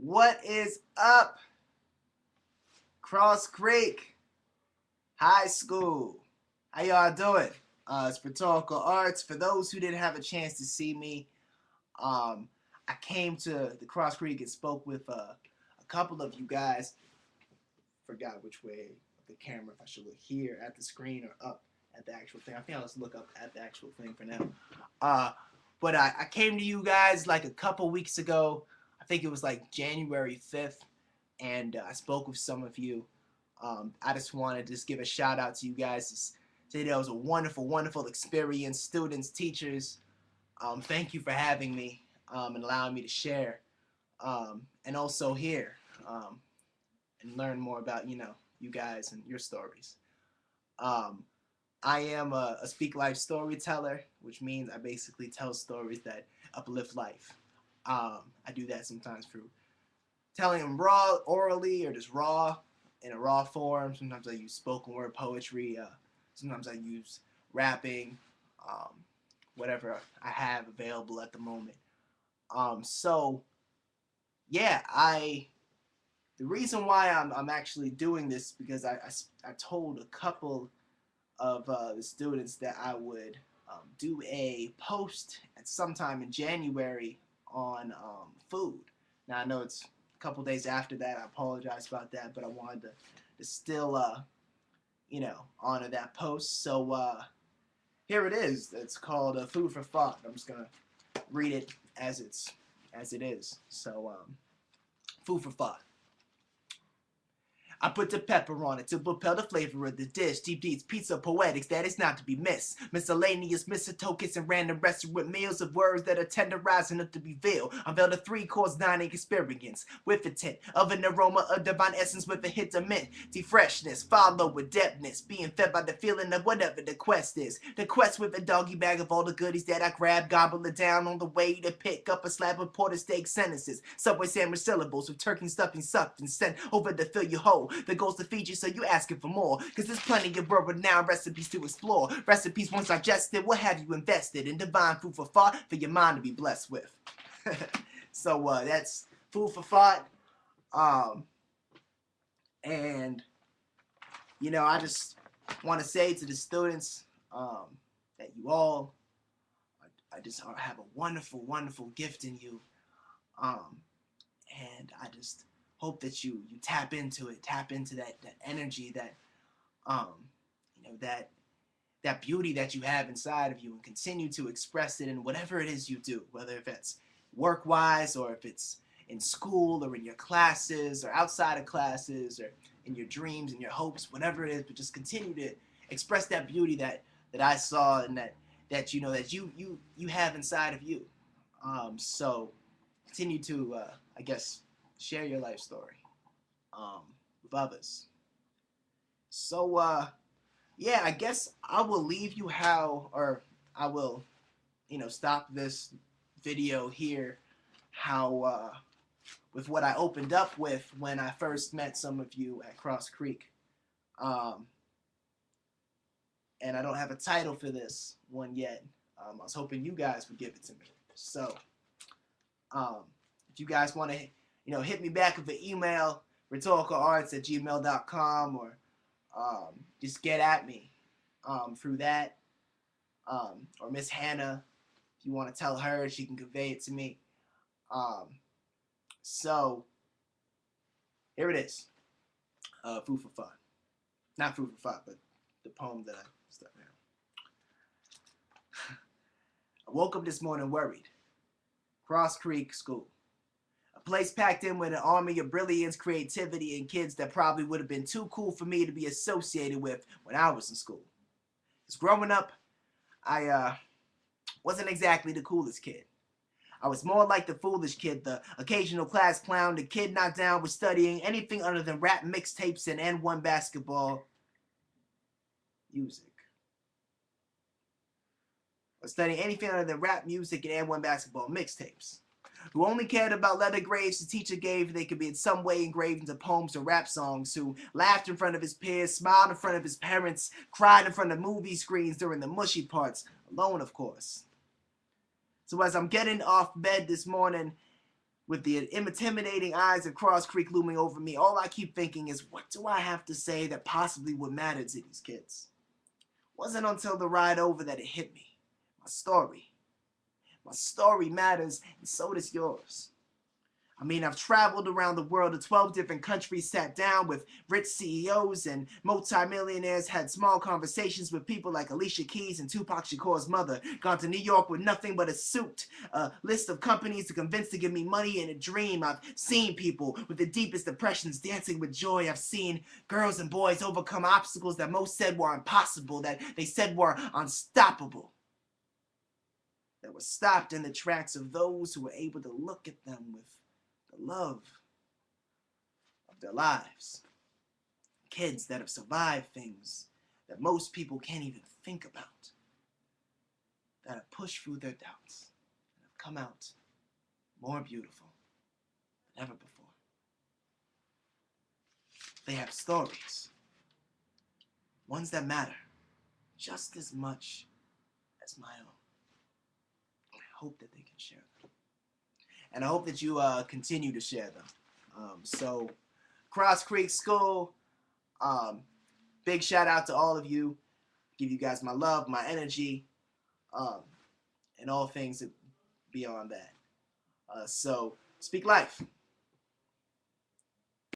What is up? Cross Creek High School. How y'all doing? It's Rhetorical Artz. For those who didn't have a chance to see me, I came to the Cross Creek and spoke with a couple of you guys. Forgot which way of the camera, if I should look here at the screen or up at the actual thing. I think I'll just look up at the actual thing for now. But I came to you guys like a couple weeks ago. I think it was like January 5th, and I spoke with some of you. I just wanted to just give a shout out to you guys. Say that it was a wonderful, wonderful experience. Students, teachers, thank you for having me and allowing me to share, and also hear and learn more about you guys and your stories. Um, I am a speak life storyteller, which means I basically tell stories that uplift life. I do that sometimes through telling them raw, orally, or just raw in a raw form. Sometimes I use spoken word poetry. Sometimes I use rapping, um, whatever I have available at the moment. So yeah, the reason why I'm actually doing this because I told a couple of the students that I would do a post at sometime in January on food. Now I know it's a couple days after that. I apologize about that, but I wanted to still honor that post. So here it is. It's called Food for Thought. I'm just gonna read it as it is. So food for thought. I put the pepper on it to propel the flavor of the dish. Deep deeds, pizza poetics that is not to be missed. Miscellaneous Mr. Tokens and random restaurant meals of words that are tenderizing enough to be veiled. Unveil the three-course dining experience with a tint of an aroma of divine essence with a hint of minty freshness. Follow with depthness, being fed by the feeling of whatever the quest is. The quest with a doggy bag of all the goodies that I grab, gobble it down on the way to pick up a slab of porter steak sentences. Subway sandwich syllables with turkey stuffing sucked and sent over to fill you whole. The goals to feed you, so you asking for more. Cause there's plenty of world-renowned recipes to explore. Recipes once digested, what have you invested in divine food for thought for your mind to be blessed with? So that's food for thought. And I just want to say to the students that you all, I just have a wonderful, wonderful gift in you. And I just hope that you tap into it, tap into that energy, that that beauty that you have inside of you, and continue to express it in whatever it is you do, whether if it's work-wise or if it's in school or in your classes or outside of classes or in your dreams and your hopes, whatever it is. But just continue to express that beauty that I saw and that you have inside of you. So continue to I guess share your life story with others. So yeah, I guess I will leave you or I will stop this video here how with what I opened up with when I first met some of you at Cross Creek. And I don't have a title for this one yet. I was hoping you guys would give it to me. So if you guys want to hit me back with an email, rhetoricalartz@gmail.com, or just get at me through that. Or Miss Hannah, if you want to tell her, she can convey it to me. So here it is. Food for thought. Not food for thought, but the poem that I stuck down. I woke up this morning worried. Cross Creek School. A place packed in with an army of brilliance, creativity, and kids that probably would have been too cool for me to be associated with when I was in school. Because growing up, I wasn't exactly the coolest kid. I was more like the foolish kid, the occasional class clown, the kid not down with studying anything other than rap mixtapes and N1 basketball music. Or studying anything other than rap music and N1 basketball mixtapes. Who only cared about letter grades the teacher gave they could be in some way engraved into poems or rap songs, who laughed in front of his peers, smiled in front of his parents, cried in front of movie screens during the mushy parts, alone of course. So as I'm getting off bed this morning With the intimidating eyes of Cross Creek looming over me, all I keep thinking is, what do I have to say that possibly would matter to these kids? It wasn't until the ride over that it hit me. My story. My story matters, and so does yours. I mean, I've traveled around the world to 12 different countries, sat down with rich CEOs and multimillionaires, had small conversations with people like Alicia Keys and Tupac Shakur's mother, gone to New York with nothing but a suit, a list of companies to convince to give me money and a dream. I've seen people with the deepest depressions dancing with joy. I've seen girls and boys overcome obstacles that most said were impossible, that they said were unstoppable, that were stopped in the tracks of those who were able to look at them with the love of their lives. Kids that have survived things that most people can't even think about, that have pushed through their doubts and have come out more beautiful than ever before. They have stories, ones that matter just as much as my own. I hope that they can share them. And I hope that you continue to share them. So, Cross Creek School, big shout out to all of you. Give you guys my love, my energy, and all things beyond that. So, speak life.